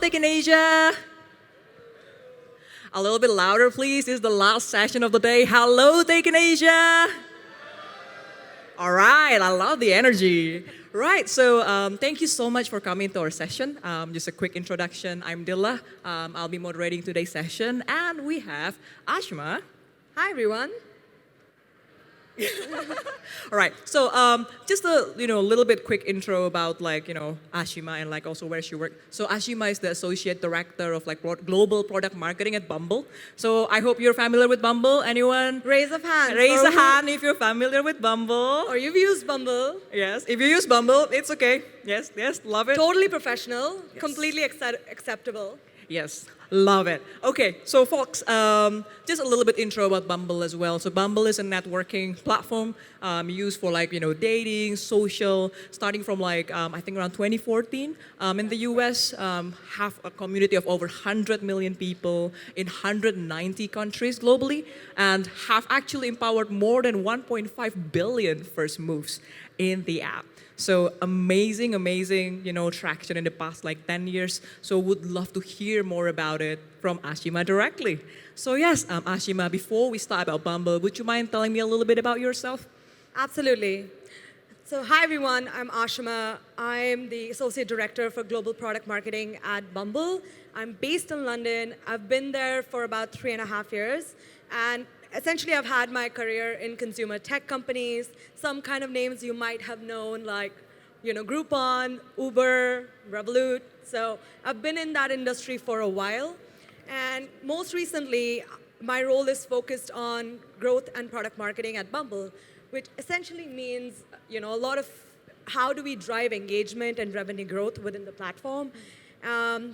Tech in Asia. A little bit louder, please. This is the last session of the day. Hello, Tech in Asia. All right, I love the energy. Right, so thank you so much for coming to our session. Just a quick introduction. I'm Dilla. I'll be moderating today's session, and we have Ashma. Hi, everyone. All right, so just a little bit quick intro about Ashima and also where she works. So Ashima is the associate director of global product marketing at Bumble. So I hope you're familiar with Bumble. Anyone? Raise of hands. Raise a hand if you're familiar with Bumble. Or you've used Bumble. Yes, if you use Bumble, it's okay. Yes, love it. Totally professional, Yes. completely acceptable. Yes, love it. Okay, so folks, just a little bit intro about Bumble as well. So Bumble is a networking platform used for dating, social, starting from I think around 2014. In the US, have a community of over 100 million people in 190 countries globally, and have actually empowered more than 1.5 billion first moves in the app. So amazing, traction in the past 10 years. So would love to hear more about it from Ashima directly. So yes, Ashima, before we start about Bumble, would you mind telling me a little bit about yourself? Absolutely. So hi, everyone. I'm Ashima. I'm the Associate Director for Global Product Marketing at Bumble. I'm based in London. I've been there for about 3.5 years. And essentially, I've had my career in consumer tech companies, some kind of names you might have known, like Groupon, Uber, Revolut. So I've been in that industry for a while. And most recently, my role is focused on growth and product marketing at Bumble, which essentially means a lot of how do we drive engagement and revenue growth within the platform.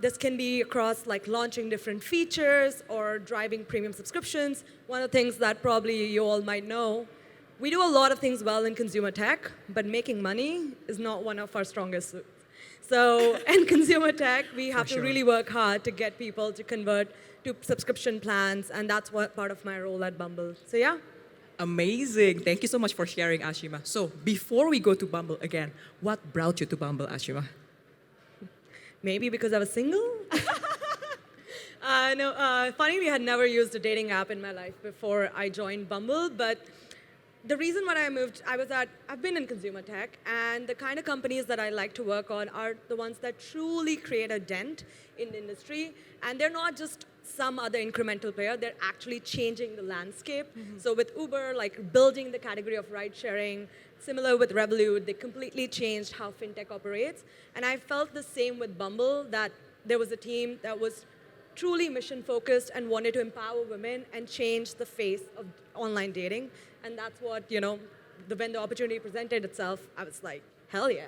This can be across launching different features or driving premium subscriptions. One of the things that probably you all might know, we do a lot of things well in consumer tech, but making money is not one of our strongest suits. So in consumer tech, we have to really work hard to get people to convert to subscription plans, and that's what part of my role at Bumble. So yeah. Amazing. Thank you so much for sharing, Ashima. So before we go to Bumble again, what brought you to Bumble, Ashima? Maybe because I was single? Funnily, I had never used a dating app in my life before I joined Bumble, but the reason why I moved, I've been in consumer tech, and the kind of companies that I like to work on are the ones that truly create a dent in the industry, and they're not just some other incremental player, they're actually changing the landscape. Mm-hmm. So with Uber, building the category of ride sharing, similar with Revolut, they completely changed how fintech operates. And I felt the same with Bumble, that there was a team that was truly mission-focused and wanted to empower women and change the face of online dating. And that's what, when the opportunity presented itself, I was like, hell yeah.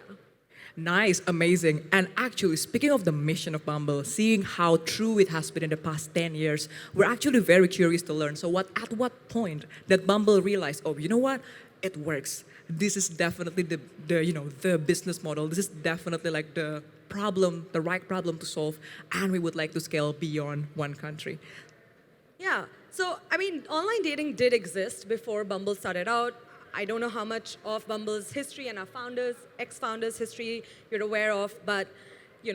Nice, amazing. And actually, speaking of the mission of Bumble, seeing how true it has been in the past 10 years, we're actually very curious to learn. So at what point did Bumble realize, oh, you know what? It works. This is definitely the business model. This is definitely the problem, the right problem to solve, and we would like to scale beyond one country. Yeah, so online dating did exist before Bumble started out. I don't know how much of Bumble's history and our ex-founders' history you're aware of, but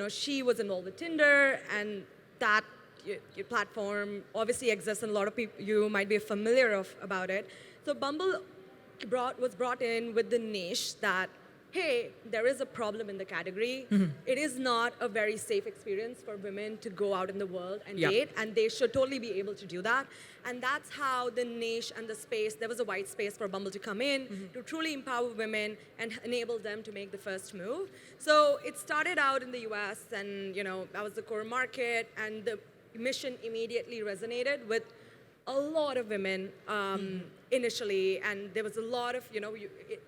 she was involved with Tinder, and that your platform obviously exists, and a lot of people you might be familiar about it. So Bumble was brought in with the niche that, hey, there is a problem in the category. Mm-hmm. It is not a very safe experience for women to go out in the world and date, and they should totally be able to do that. And that's how the niche and the space, there was a white space for Bumble to come in, mm-hmm. to truly empower women and enable them to make the first move. So it started out in the US, and that was the core market, and the mission immediately resonated with a lot of women initially, and there was a lot of,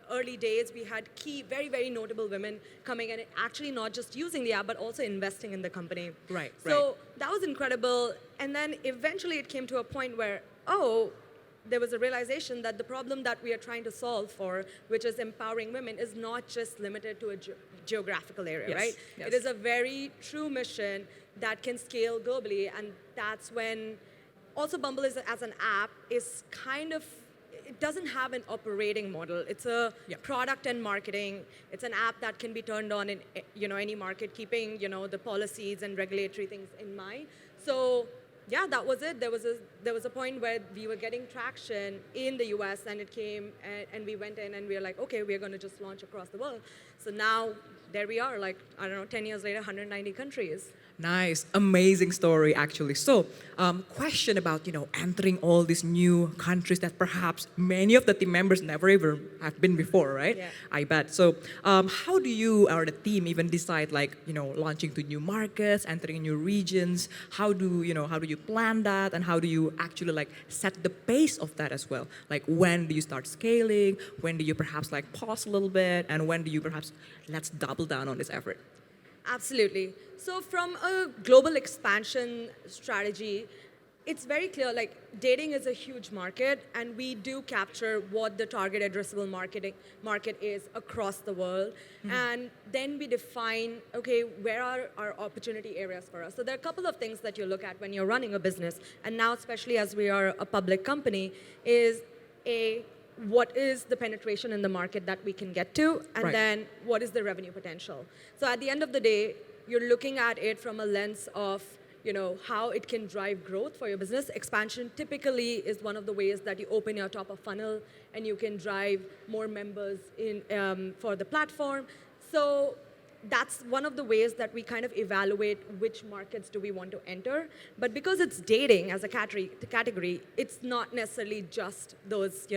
early days, we had key, very, very notable women coming and actually not just using the app, but also investing in the company. Right. So that was incredible. And then eventually it came to a point where, there was a realization that the problem that we are trying to solve for, which is empowering women, is not just limited to a geographical area, yes, right? Yes. It is a very true mission that can scale globally, and that's when also Bumble as an app is kind of, it doesn't have an operating model. It's a Yeah. product and marketing. It's an app that can be turned on in any market, keeping the policies and regulatory things in mind. So yeah, that was it. There was a point where we were getting traction in the US, and it came, and we went in and we were like, okay, we're going to just launch across the world. So now there we are, like, I don't know, 10 years later, 190 countries. Nice, amazing story actually. So, question about entering all these new countries that perhaps many of the team members never ever have been before, right? Yeah. I bet. So, how do you or the team even decide like launching to new markets, entering new regions? How do you plan that, and how do you actually like set the pace of that as well? Like when do you start scaling? When do you perhaps like pause a little bit, and when do you perhaps let's double down on this effort? Absolutely. So from a global expansion strategy, it's very clear, like dating is a huge market, and we do capture what the target addressable market is across the world. And then we define, okay, where are our opportunity areas for us? So there are a couple of things that you look at when you're running a business, and now especially as we are a public company, is what is the penetration in the market that we can get to, and Right. then what is the revenue potential. So at the end of the day, you're looking at it from a lens of how it can drive growth for your business. Expansion typically is one of the ways that you open your top of funnel and you can drive more members in for the platform. So that's one of the ways that we kind of evaluate which markets do we want to enter. But because it's dating as a category, it's not necessarily just those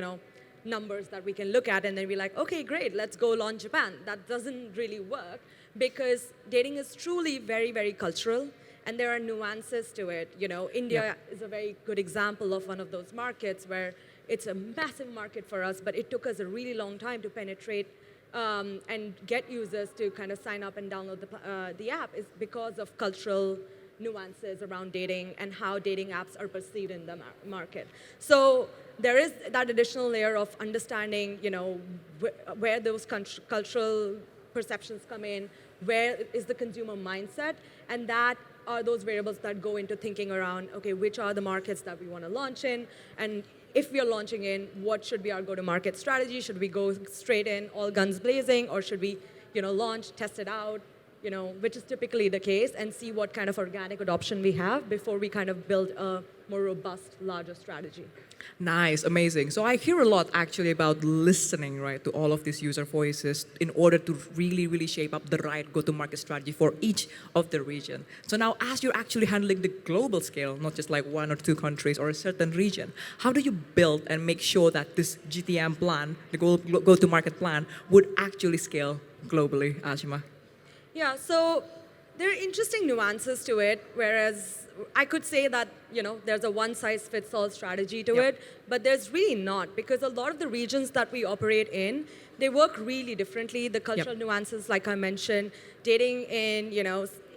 numbers that we can look at and then be like, okay, great, let's go launch Japan. That doesn't really work, because dating is truly very, very cultural, and there are nuances to it. India is a very good example of one of those markets where it's a massive market for us, but it took us a really long time to penetrate and get users to kind of sign up and download the app, is because of cultural nuances around dating and how dating apps are perceived in the market. So there is that additional layer of understanding, where those cultural perceptions come in, where is the consumer mindset, and that are those variables that go into thinking around, okay, which are the markets that we want to launch in, and if we are launching in, what should be our go-to-market strategy? Should we go straight in, all guns blazing, or should we, launch, test it out, which is typically the case, and see what kind of organic adoption we have before we kind of build a more robust, larger strategy. Nice, amazing. So I hear a lot actually about listening, right, to all of these user voices in order to really, really shape up the right go-to-market strategy for each of the region. So now, as you're actually handling the global scale, not just like one or two countries or a certain region, how do you build and make sure that this GTM plan, the go-to-market plan, would actually scale globally, Ashima? Yeah, so there are interesting nuances to it, whereas I could say that, there's a one-size-fits-all strategy to Yep. it, but there's really not, because a lot of the regions that we operate in, they work really differently. The cultural nuances, like I mentioned, dating in,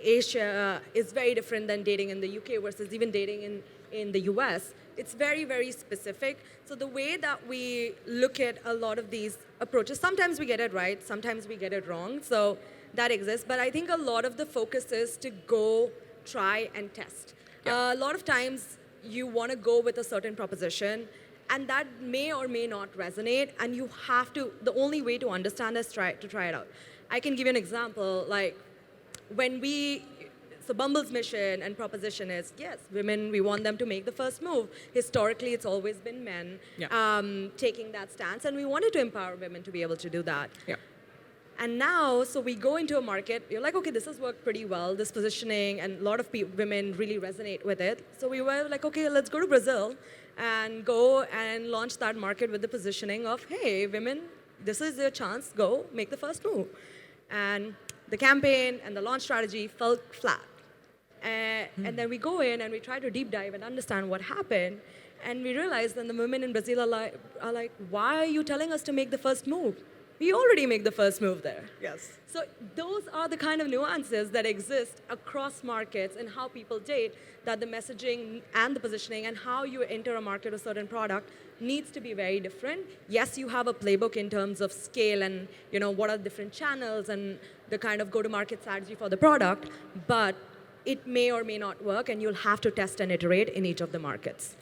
Asia is very different than dating in the UK versus even dating in the US. It's very, very specific. So the way that we look at a lot of these approaches, sometimes we get it right, sometimes we get it wrong. So that exists, but I think a lot of the focus is to go try and test. A lot of times you want to go with a certain proposition, and that may or may not resonate, and you have to, the only way to understand is try it out. I can give you an example, like so Bumble's mission and proposition is, yes, women, we want them to make the first move. Historically, it's always been men taking that stance, and we wanted to empower women to be able to do that. Yeah. And now, so we go into a market, you're like, okay, this has worked pretty well, this positioning, and a lot of women really resonate with it. So we were like, okay, let's go to Brazil and go and launch that market with the positioning of, hey, women, this is your chance, go, make the first move. And the campaign and the launch strategy fell flat. And then we go in and we try to deep dive and understand what happened. And we realize that the women in Brazil are like, why are you telling us to make the first move? We already make the first move there. Yes. So those are the kind of nuances that exist across markets and how people date, that the messaging and the positioning and how you enter a market or certain product needs to be very different. Yes, you have a playbook in terms of scale and what are the different channels and the kind of go-to-market strategy for the product, but it may or may not work, and you'll have to test and iterate in each of the markets.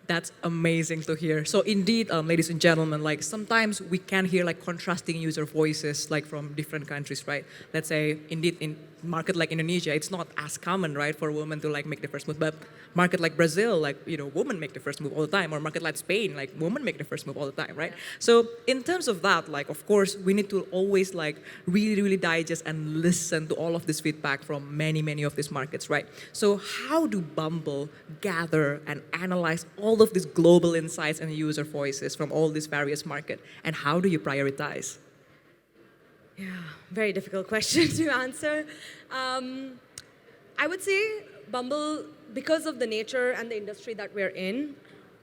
That's amazing to hear. So indeed, ladies and gentlemen, like sometimes we can hear like contrasting user voices like from different countries, right? Let's say indeed in market like Indonesia, it's not as common, right, for women to like make the first move. But market like Brazil, like women make the first move all the time. Or market like Spain, like women make the first move all the time, right? So in terms of that, like of course we need to always like really, really digest and listen to all of this feedback from many, many of these markets, right? So how do Bumble gather and analyze all of these global insights and user voices from all these various markets? And how do you prioritize? Yeah, very difficult question to answer. I would say Bumble, because of the nature and the industry that we're in,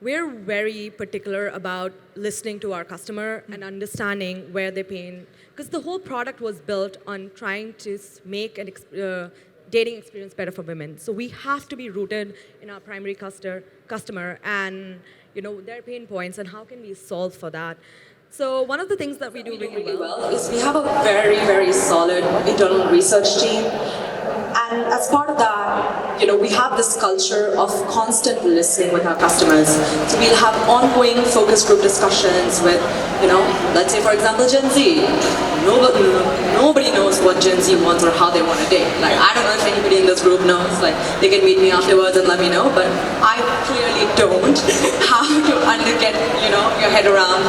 we're very particular about listening to our customer and understanding where they're paying. Because the whole product was built on trying to make an dating experience better for women. So we have to be rooted in our primary customer and their pain points and how can we solve for that. So one of the things that we do really well is we have a very, very solid internal research team. And as part of that, we have this culture of constant listening with our customers. So we'll have ongoing focus group discussions with, let's say for example, Gen Z. Nobody knows what Gen Z wants or how they want to date. Like, I don't know if anybody in this group knows. Like, they can meet me afterwards and let me know, but I clearly don't. How to get, your head around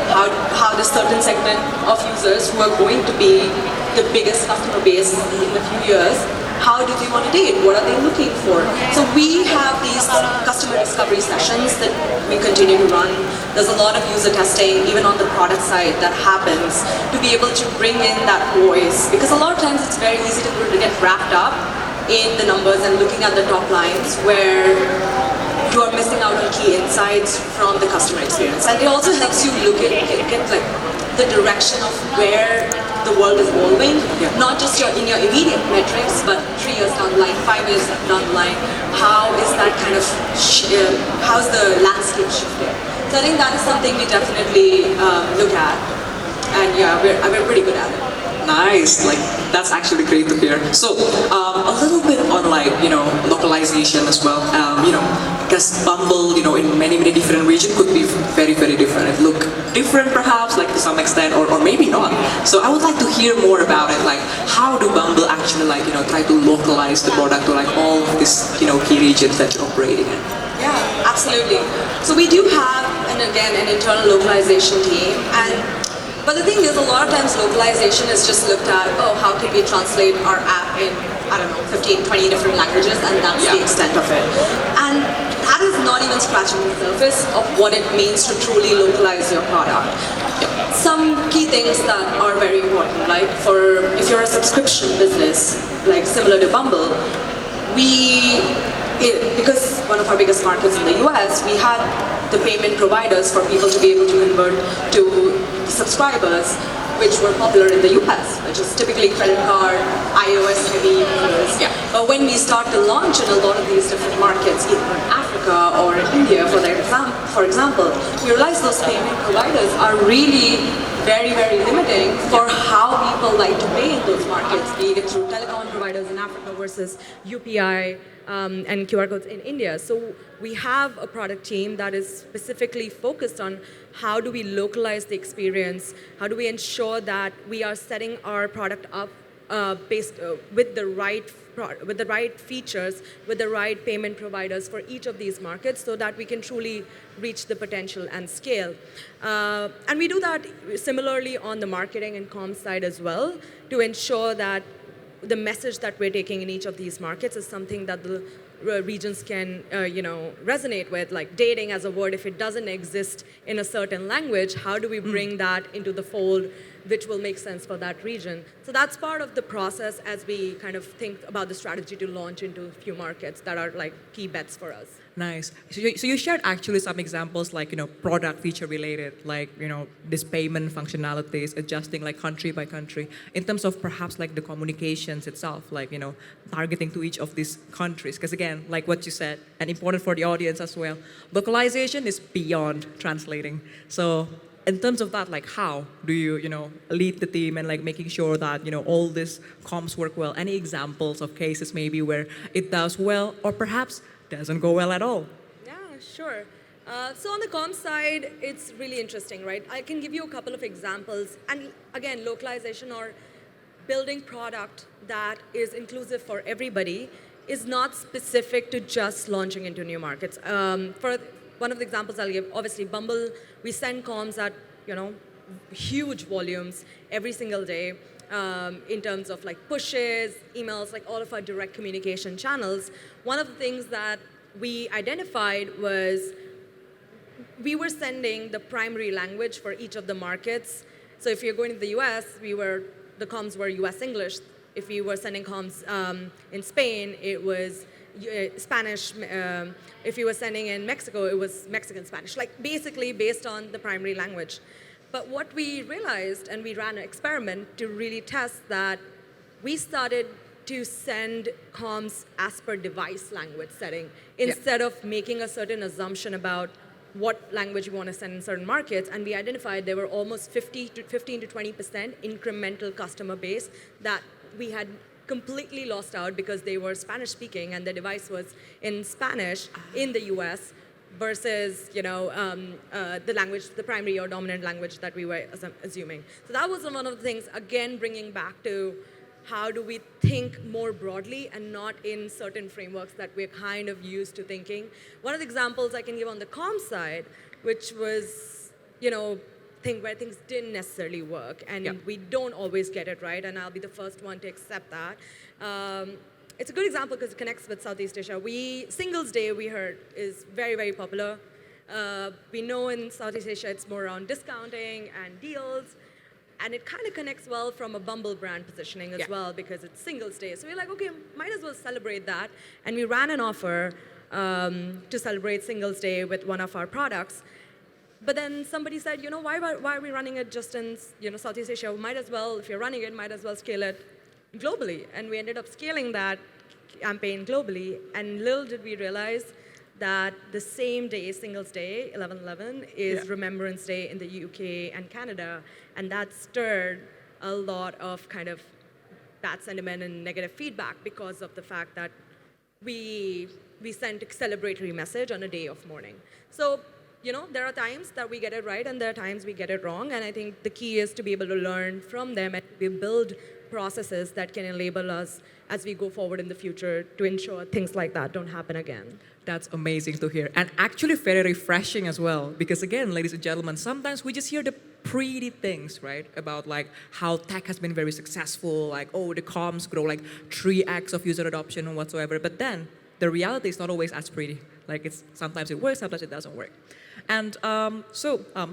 how this certain segment of users who are going to be the biggest customer base in a few years, how do they want to date? What are they looking for? So we have these customer discovery sessions that we continue to run. There's a lot of user testing, even on the product side, that happens to be able to bring in that voice. Because a lot of times it's very easy to get wrapped up in the numbers and looking at the top lines where you are missing out on key insights from the customer experience. And it also helps you get like the direction of where the world is evolving, not just in your immediate metrics, but 3 years down the line, 5 years down the line, how is that kind of, how's the landscape shifting? So I think that is something we definitely look at, and yeah, we're pretty good at it. Nice, like that's actually great to hear. So a little bit on like localization as well. Because Bumble in many different regions could be very different. It look different perhaps like to some extent or maybe not. So I would like to hear more about it. Like how do Bumble actually like try to localize the product to like all of these key regions that you're operating in? Yeah, absolutely. So we do have an internal localization team but the thing is, a lot of times localization is just looked at, how can we translate our app in, 15, 20 different languages, and that's the extent of it. And that is not even scratching the surface of what it means to truly localize your product. Some key things that are very important, like if you're a subscription business, like similar to Bumble, because one of our biggest markets in the US, we had the payment providers for people to be able to convert to subscribers, which were popular in the US, which is typically credit card, iOS heavy users. But when we start to launch in a lot of these different markets, either in Africa or in India, for example, we realize those payment providers are really very limiting for how people like to pay in those markets, be it through telecom providers in Africa versus UPI and QR codes in India. So we have a product team that is specifically focused on how do we localize the experience, how do we ensure that we are setting our product up with the right features, with the right payment providers for each of these markets so that we can truly reach the potential and scale. And we do that similarly on the marketing and comms side as well to ensure that the message that we're taking in each of these markets is something that the regions can resonate with, like dating as a word. If it doesn't exist in a certain language, how do we bring that into the fold which will make sense for that region? So that's part of the process as we kind of think about the strategy to launch into a few markets that are like key bets for us. Nice. So you shared actually some examples like, product feature related, like, this payment functionalities, adjusting like country by country. In terms of perhaps like the communications itself, like, targeting to each of these countries. Because again, like what you said, and important for the audience as well, localization is beyond translating. So in terms of that, like how do you, lead the team and like making sure that, all these comms work well? Any examples of cases maybe where it does well or perhaps doesn't go well at all? Yeah, sure. So on the comms side, it's really interesting, right? I can give you a couple of examples. And again, localization or building product that is inclusive for everybody is not specific to just launching into new markets. For one of the examples I'll give, obviously Bumble, we send comms at, huge volumes every single day in terms of like pushes, emails, like all of our direct communication channels. One of the things that we identified was we were sending the primary language for each of the markets. So if you're going to the US, the comms were US English. If we were sending comms in Spain, it was Spanish. If you were sending in Mexico, it was Mexican Spanish, like basically based on the primary language. But what we realized, and we ran an experiment to really test that, we started to send comms as per device language setting instead of making a certain assumption about what language we want to send in certain markets, and we identified there were almost 15 to 20% incremental customer base that we had completely lost out because they were Spanish speaking and the device was in Spanish in the US versus the language, the primary or dominant language that we were assuming. So that was one of the things, again, bringing back to how do we think more broadly and not in certain frameworks that we're kind of used to thinking. One of the examples I can give on the comm side, which was, where things didn't necessarily work, and we don't always get it right, and I'll be the first one to accept that. It's a good example because it connects with Southeast Asia. Singles Day, we heard, is very, very popular. We know in Southeast Asia it's more around discounting and deals. And it kind of connects well from a Bumble brand positioning as well because it's Singles Day. So we're like, okay, might as well celebrate that. And we ran an offer to celebrate Singles Day with one of our products. But then somebody said, why are we running it just in Southeast Asia? Might as well, if you're running it, might as well scale it globally. And we ended up scaling that campaign globally. And little did we realize that the same day, Singles Day, 11/11, is Remembrance Day in the UK and Canada, and that stirred a lot of kind of bad sentiment and negative feedback because of the fact that we sent a celebratory message on a day of mourning. So, there are times that we get it right and there are times we get it wrong, and I think the key is to be able to learn from them and we build processes that can enable us as we go forward in the future to ensure things like that don't happen again. That's amazing to hear. And actually very refreshing as well. Because again, ladies and gentlemen, sometimes we just hear the pretty things, right? About like how tech has been very successful, like, the comms grow like 3x of user adoption and whatsoever. But then the reality is not always as pretty. Like sometimes it works, sometimes it doesn't work. And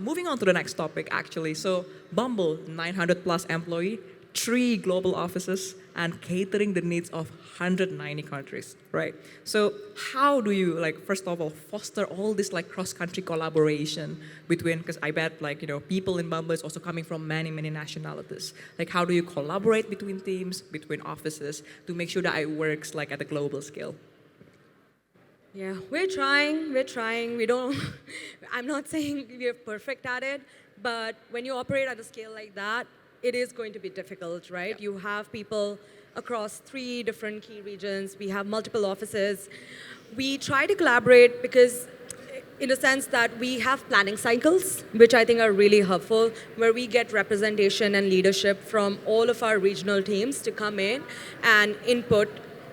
moving on to the next topic actually. So Bumble, 900 plus employee, 3 global offices, and catering the needs of 190 countries, right? So how do you, first of all, foster all this cross-country collaboration between, because I bet people in Bumble is also coming from many, many nationalities. How do you collaborate between teams, between offices, to make sure that it works at a global scale? Yeah, we're trying. I'm not saying we're perfect at it, but when you operate at a scale like that, it is going to be difficult, right? Yeah. You have people across 3 different key regions. We have multiple offices. We try to collaborate because in a sense that we have planning cycles, which I think are really helpful, where we get representation and leadership from all of our regional teams to come in and input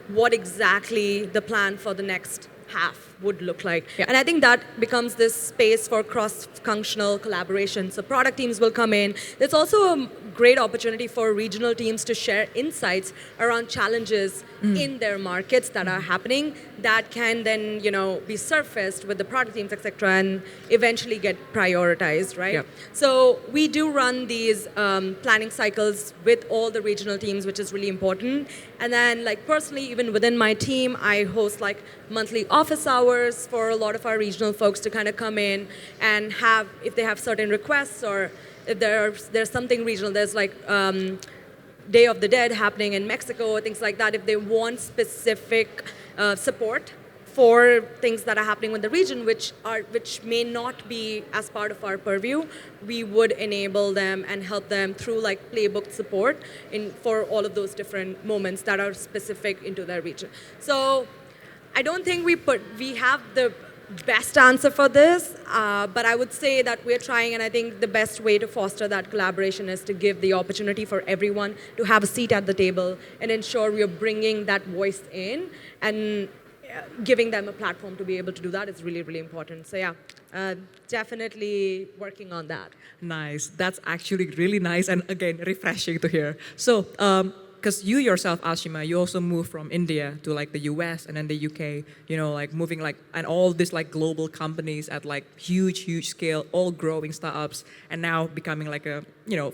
what exactly the plan for the next half would look like. Yeah. And I think that becomes this space for cross-functional collaboration. So product teams will come in. There's also a great opportunity for regional teams to share insights around challenges in their markets that are happening that can then, be surfaced with the product teams, etc., and eventually get prioritized, right? Yeah. So we do run these planning cycles with all the regional teams, which is really important. And then, personally, even within my team, I host monthly office hours for a lot of our regional folks to kind of come in and have, if they have certain requests or if there's something regional, there's Day of the Dead happening in Mexico, things like that. If they want specific support for things that are happening with the region, which may not be as part of our purview, we would enable them and help them through playbook support for all of those different moments that are specific into their region. So I don't think we have the best answer for this, but I would say that we're trying, and I think the best way to foster that collaboration is to give the opportunity for everyone to have a seat at the table and ensure we're bringing that voice in and giving them a platform to be able to do that is really, really important. So yeah, definitely working on that. Nice. That's actually really nice and again refreshing to hear. So, because you yourself, Ashima, you also moved from India to like the US and then the UK. You know, like moving like and all these like global companies at like huge scale, all growing startups, and now becoming like a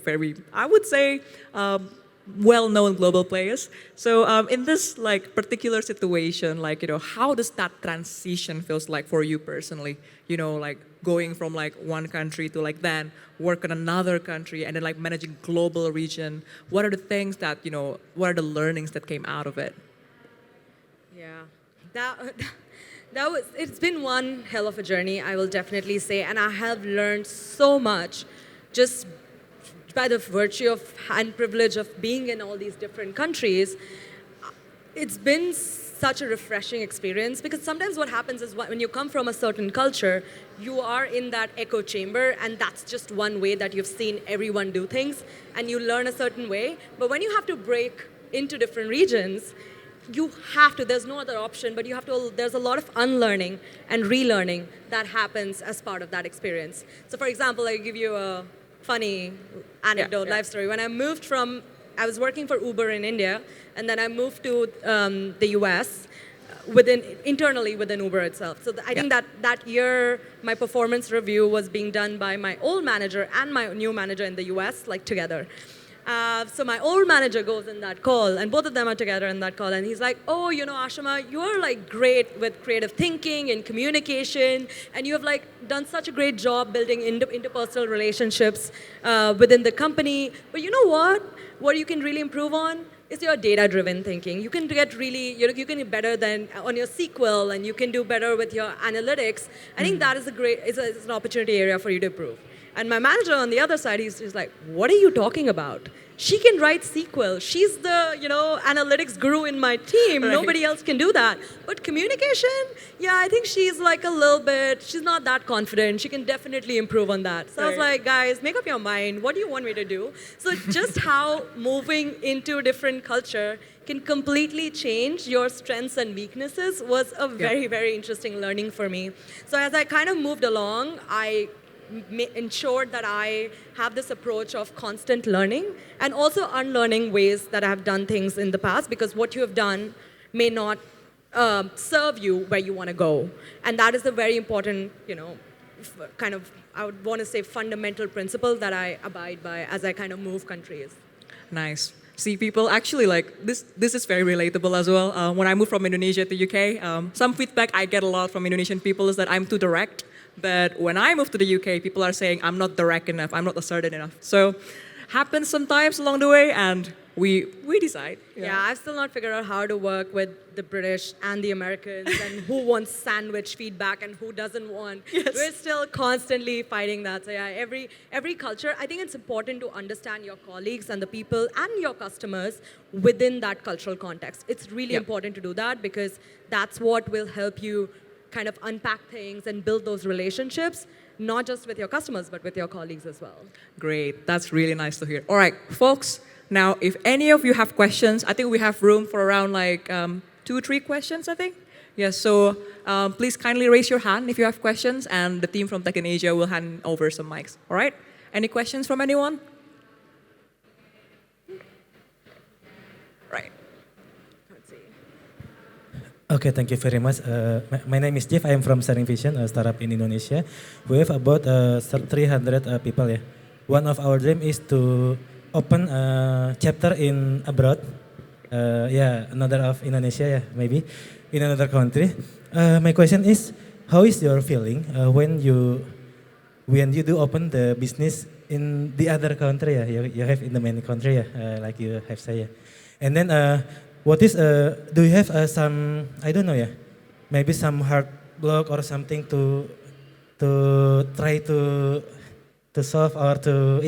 very I would say. Well-known global players. So in this like particular situation, like how does that transition feels like for you personally? Like going from like one country to like then work in another country and then like managing global region. What are the things that what are the learnings that came out of it? Yeah, that was. It's been one hell of a journey, I will definitely say, and I have learned so much, just by the virtue of and privilege of being in all these different countries. It's been such a refreshing experience because sometimes what happens is when you come from a certain culture, you are in that echo chamber and that's just one way that you've seen everyone do things and you learn a certain way. But when you have to break into different regions, you have to, there's no other option, but you have to, there's a lot of unlearning and relearning that happens as part of that experience. So for example, I'll give you a funny anecdote, life story. When I was working for Uber in India, and then I moved to the US internally within Uber itself. So I think that year, my performance review was being done by my old manager and my new manager in the US, like together. So my old manager goes in that call, and both of them are together in that call, and he's like, oh, Ashima, you're like great with creative thinking and communication, and you have like done such a great job building interpersonal relationships within the company. But you know what? What you can really improve on is your data-driven thinking. You can get really, you can get better than on your SQL, and you can do better with your analytics. I think that is it's an opportunity area for you to improve. And my manager on the other side, he's like, what are you talking about? She can write SQL. She's the, analytics guru in my team. Right. Nobody else can do that. But communication, yeah, I think she's like a little bit, she's not that confident. She can definitely improve on that. So I was like, guys, make up your mind. What do you want me to do? So just how moving into a different culture can completely change your strengths and weaknesses was a very, very interesting learning for me. So as I kind of moved along, I ensured that I have this approach of constant learning and also unlearning ways that I have done things in the past, because what you have done may not serve you where you want to go. And that is a very important, kind of, I would want to say, fundamental principle that I abide by as I kind of move countries. Nice. See, people actually like this. This is very relatable as well. When I moved from Indonesia to UK, some feedback I get a lot from Indonesian people is that I'm too direct. But when I moved to the UK, people are saying I'm not direct enough, I'm not assertive enough. So happens sometimes along the way, and we decide. Yeah, I've still not figured out how to work with the British and the Americans and who wants sandwich feedback and who doesn't want. Yes. We're still constantly fighting that. So yeah, every culture, I think it's important to understand your colleagues and the people and your customers within that cultural context. It's really important to do that because that's what will help you kind of unpack things and build those relationships, not just with your customers, but with your colleagues as well. Great. That's really nice to hear. All right, folks. Now, if any of you have questions, I think we have room for around like 2-3 questions, I think. Yes, so please kindly raise your hand if you have questions, and the team from Tech in Asia will hand over some mics. All right? Any questions from anyone? Right. Okay, thank you very much. My name is Jeff. I am from Sharing Vision, a startup in Indonesia. We have about 300 people. Yeah. One of our dream is to open a chapter in abroad. Another of Indonesia, maybe in another country. My question is, how is your feeling when you do open the business in the other country? You have in the main country, like you have said. And then. What is, do you have some, I don't know, maybe some hard block or something to try to solve or to,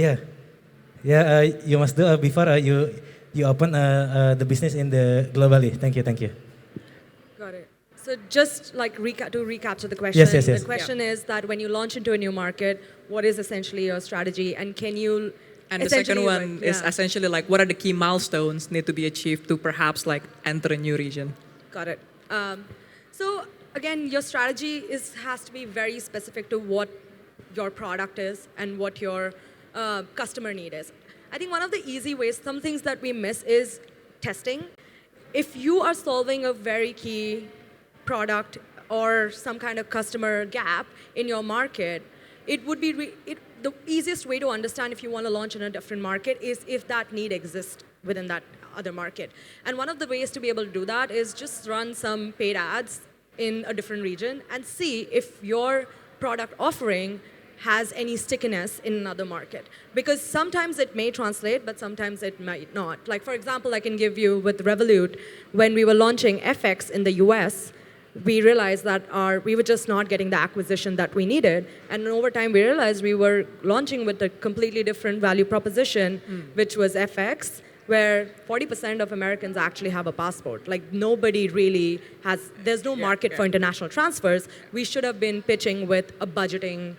you must do before you open the business in the globally. Thank you. Got it. So just like to recapture the question, Yes, yes, yes. the question is that when you launch into a new market, what is essentially your strategy, and can you? And the second essentially, one like, is yeah. essentially like, what are the key milestones need to be achieved to perhaps like enter a new region? Got it. So again, your strategy has to be very specific to what your product is and what your customer need is. I think one of the easy ways, some things that we miss is testing. If you are solving a very key product or some kind of customer gap in your market, it would be the easiest way to understand if you want to launch in a different market is if that need exists within that other market. And one of the ways to be able to do that is just run some paid ads in a different region and see if your product offering has any stickiness in another market. Because sometimes it may translate, but sometimes it might not. Like, for example, I can give you with Revolut, when we were launching FX in the US, we realized that we were just not getting the acquisition that we needed. And over time, we realized we were launching with a completely different value proposition, which was FX, where 40% of Americans actually have a passport. Like, nobody really there's no market for international transfers. We should have been pitching with a budgeting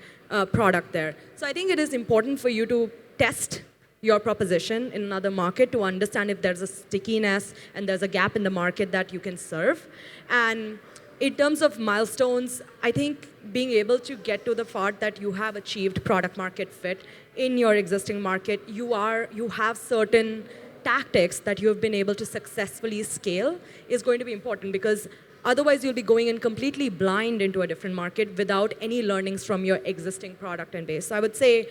product there. So I think it is important for you to test your proposition in another market to understand if there's a stickiness and there's a gap in the market that you can serve. And in terms of milestones, I think being able to get to the part that you have achieved product market fit in your existing market, you have certain tactics that you have been able to successfully scale is going to be important, because otherwise you'll be going in completely blind into a different market without any learnings from your existing product and base. So I would say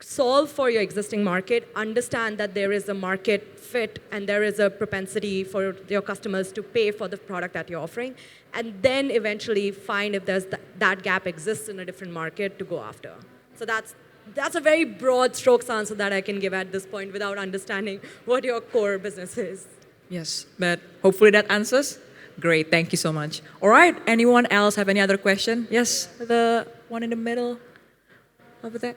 solve for your existing market, understand that there is a market fit and there is a propensity for your customers to pay for the product that you're offering, and then eventually find if there's that gap exists in a different market to go after. So that's a very broad strokes answer that I can give at this point without understanding what your core business is. Yes, but hopefully that answers. Great, thank you so much. All right, anyone else have any other question? Yes, the one in the middle over there.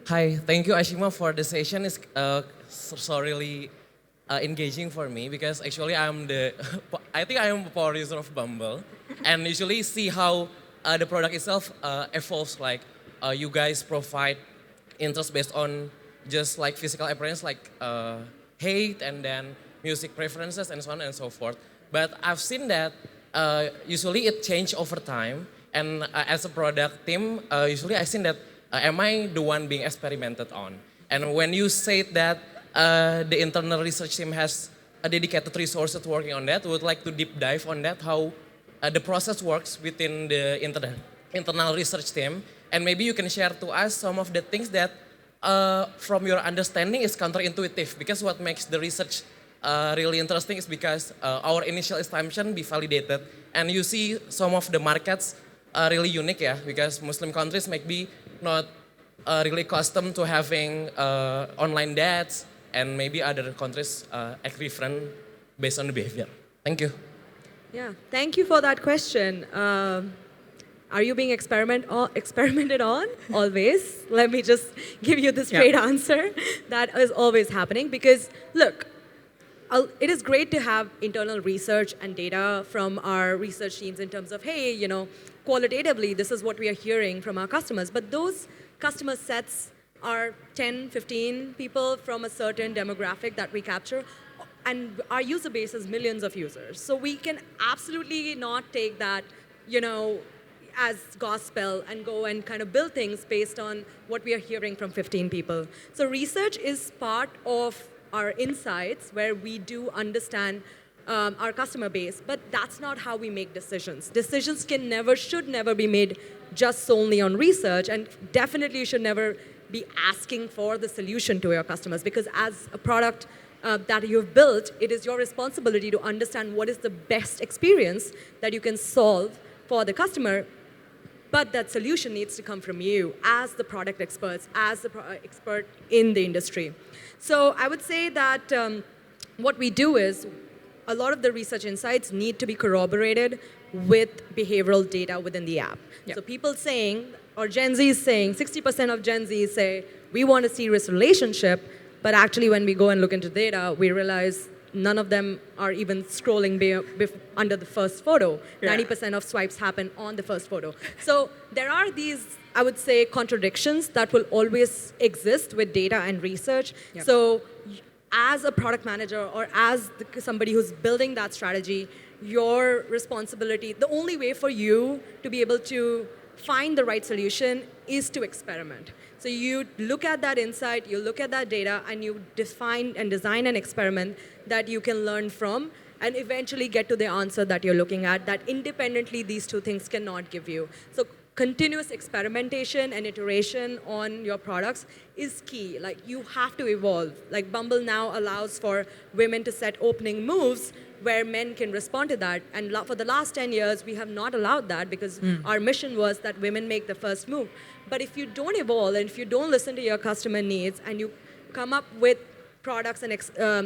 Hi, thank you Ashima for the session. It's so really engaging for me because actually I think I am a power user of Bumble and usually see how the product itself evolves. Like you guys provide interest based on just like physical appearance, like height and then music preferences and so on and so forth. But I've seen that usually it change over time. And as a product team, usually I've seen that am I the one being experimented on? And when you say that the internal research team has a dedicated resources working on that, would like to deep dive on that, how the process works within the internal research team. And maybe you can share to us some of the things that from your understanding is counterintuitive, because what makes the research really interesting is because our initial assumption be validated, and you see some of the markets really unique, yeah, because Muslim countries might be not really accustomed to having online dates, and maybe other countries act different based on the behavior. Thank you. Yeah, thank you for that question. Are you being experimented on? Always. Let me just give you the straight answer. That is always happening because, look, it is great to have internal research and data from our research teams in terms of, hey, qualitatively, this is what we are hearing from our customers. But those customer sets are 10, 15 people from a certain demographic that we capture. And our user base is millions of users. So we can absolutely not take that, as gospel and go and kind of build things based on what we are hearing from 15 people. So research is part of our insights where we do understand our customer base, but that's not how we make decisions. Decisions should never be made just solely on research, and definitely you should never be asking for the solution to your customers, because as a product that you've built, it is your responsibility to understand what is the best experience that you can solve for the customer. But that solution needs to come from you as the product experts, as the expert in the industry. So I would say that what we do is a lot of the research insights need to be corroborated with behavioral data within the app. Yep. So people saying, or Gen Z is saying, 60% of Gen Z say, we want a serious relationship, but actually when we go and look into data, we realize none of them are even scrolling under the first photo. Yeah. 90% of swipes happen on the first photo. So there are these, I would say, contradictions that will always exist with data and research. Yep. So as a product manager or as somebody who's building that strategy, your responsibility, the only way for you to be able to find the right solution is to experiment. So you look at that insight, you look at that data, and you define and design an experiment that you can learn from and eventually get to the answer that you're looking at, that independently these two things cannot give you. So continuous experimentation and iteration on your products is key. Like, you have to evolve. Like, Bumble now allows for women to set opening moves where men can respond to that. And for the last 10 years, we have not allowed that because our mission was that women make the first move. But if you don't evolve and if you don't listen to your customer needs and you come up with products and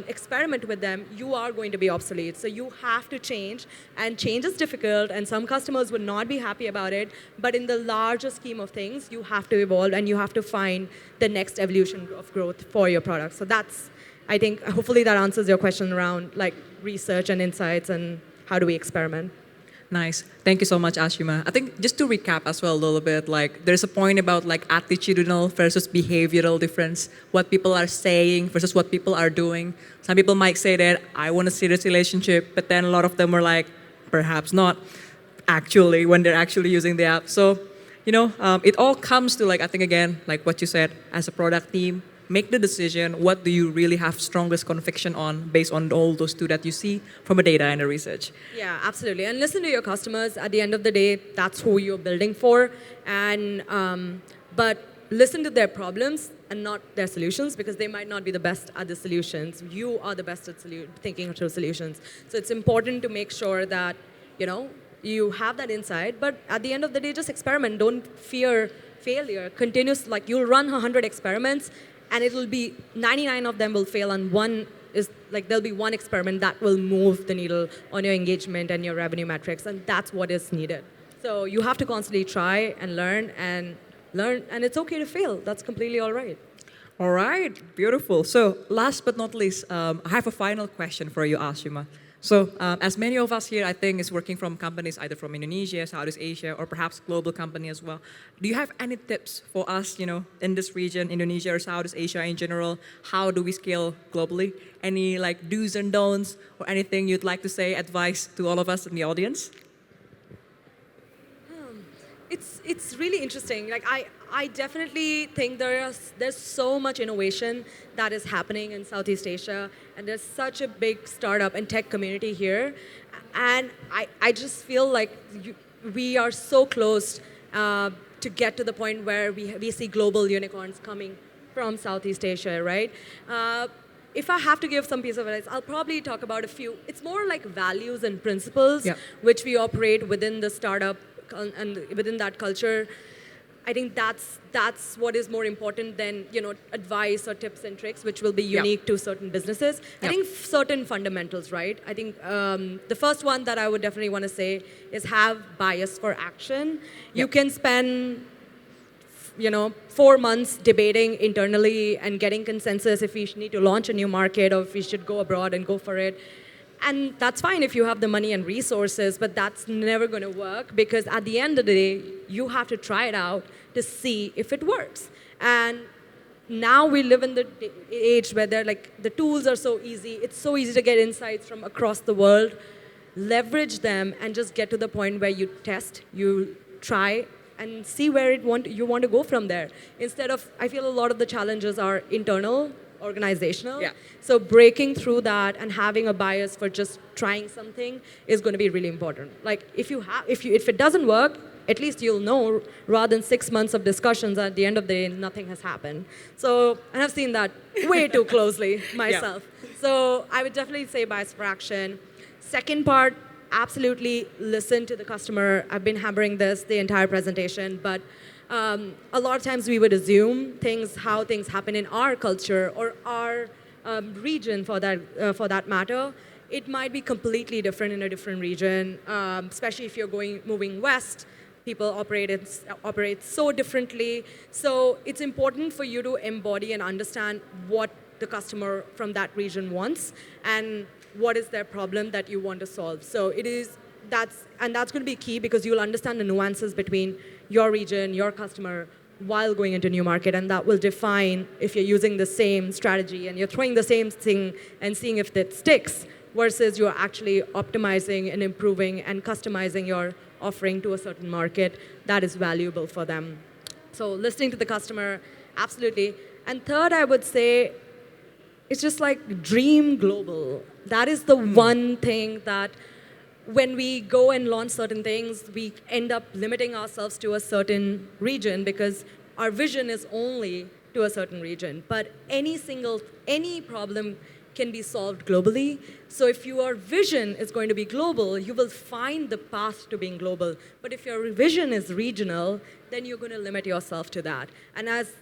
experiment with them, you are going to be obsolete. So you have to change, and change is difficult, and some customers would not be happy about it. But in the larger scheme of things, you have to evolve, and you have to find the next evolution of growth for your product. So that's, I think, hopefully that answers your question around like research and insights and how do we experiment. Nice. Thank you so much, Ashima. I think just to recap as well a little bit, like there's a point about like attitudinal versus behavioral difference, what people are saying versus what people are doing. Some people might say that I want a serious relationship, but then a lot of them are like, perhaps not actually when they're actually using the app. So, it all comes to like, I think again, like what you said, as a product team, make the decision, what do you really have strongest conviction on based on all those two that you see from a data and a research. Yeah, absolutely. And listen to your customers. At the end of the day, that's who you're building for. And but listen to their problems and not their solutions, because they might not be the best at the solutions. You are the best at thinking through solutions. So it's important to make sure that, you have that insight. But at the end of the day, just experiment. Don't fear failure. Continuous, like you'll run 100 experiments, and it'll be 99 of them will fail, and one is like there'll be one experiment that will move the needle on your engagement and your revenue metrics, and that's what is needed. So you have to constantly try and learn, and it's okay to fail. That's completely all right. All right, beautiful. So last but not least, I have a final question for you, Ashima. So as many of us here, I think, is working from companies either from Indonesia, Southeast Asia, or perhaps global company as well. Do you have any tips for us, in this region, Indonesia or Southeast Asia in general? How do we scale globally? Any like do's and don'ts or anything you'd like to say, advice to all of us in the audience? It's really interesting. Like I definitely think there's so much innovation that is happening in Southeast Asia, and there's such a big startup and tech community here, and I just feel like we are so close to get to the point where we see global unicorns coming from Southeast Asia, right? If I have to give some piece of advice, I'll probably talk about a few. It's more like values and principles which we operate within the startup and within that culture. I think that's what is more important than advice or tips and tricks, which will be unique to certain businesses. I think certain fundamentals, right? I think the first one that I would definitely want to say is have bias for action. You can spend 4 months debating internally and getting consensus if we need to launch a new market or if we should go abroad and go for it. And that's fine if you have the money and resources, but that's never going to work, because at the end of the day, you have to try it out to see if it works. And now we live in the age where the tools are so easy. It's so easy to get insights from across the world. Leverage them and just get to the point where you test, you try, and see where you want to go from there. Instead of, I feel a lot of the challenges are internal, organizational. So breaking through that and having a bias for just trying something is going to be really important. Like if it doesn't work, at least you'll know, rather than 6 months of discussions, at the end of the day, nothing has happened. So, and I've seen that way too closely myself. So I would definitely say bias for action. Second part, absolutely listen to the customer. I've been hammering this the entire presentation, but a lot of times we would assume how things happen in our culture or our region for that matter. It might be completely different in a different region, especially if you're moving west. people operate so differently. So it's important for you to embody and understand what the customer from that region wants and what is their problem that you want to solve. So that's going to be key because you'll understand the nuances between your region, your customer, while going into a new market, and that will define if you're using the same strategy and you're throwing the same thing and seeing if it sticks versus you're actually optimizing and improving and customizing your offering to a certain market that is valuable for them. So listening to the customer, absolutely. And third, I would say it's just like dream global. That is the one thing that when we go and launch certain things, we end up limiting ourselves to a certain region because our vision is only to a certain region. But any problem can be solved globally. So if your vision is going to be global, you will find the path to being global. But if your vision is regional, then you're going to limit yourself to that. And as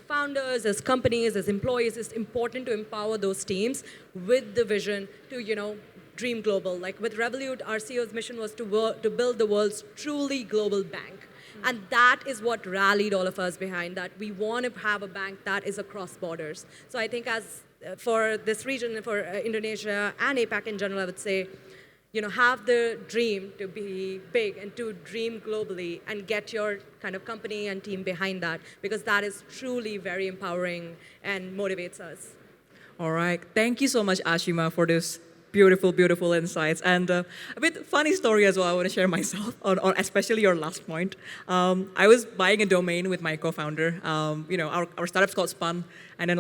founders, as companies, as employees, it's important to empower those teams with the vision to dream global. Like with Revolut, our CEO's mission was to build the world's truly global bank. And that is what rallied all of us behind that. We want to have a bank that is across borders. So I think for this region, for Indonesia and APAC in general, I would say, have the dream to be big and to dream globally and get your kind of company and team behind that because that is truly very empowering and motivates us. All right. Thank you so much, Ashima, for this beautiful, beautiful insights. And a bit funny story as well I want to share myself, on especially your last point. I was buying a domain with my co-founder. Our startup's called Spun. And then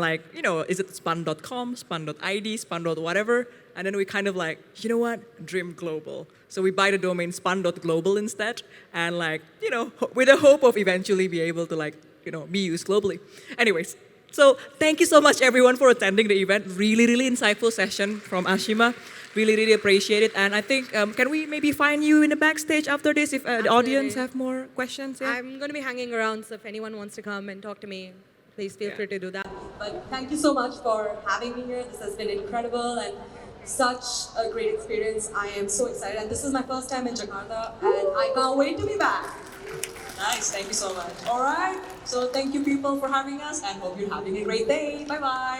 is it spun.com, spun.id, spun.whatever? And then we kind of you know what? Dream global. So we buy the domain spun.global instead. And with the hope of eventually be able to be used globally. Anyways. So thank you so much, everyone, for attending the event. Really, really insightful session from Ashima. Really, really appreciate it. And I think, can we maybe find you in the backstage after this if the audience have more questions? Yeah? I'm going to be hanging around, so if anyone wants to come and talk to me, please feel free to do that. But thank you so much for having me here. This has been incredible and such a great experience. I am so excited. And this is my first time in Jakarta, and I can't wait to be back. Nice, thank you so much. All right, so thank you people for having us and hope you're having a great day. Bye-bye.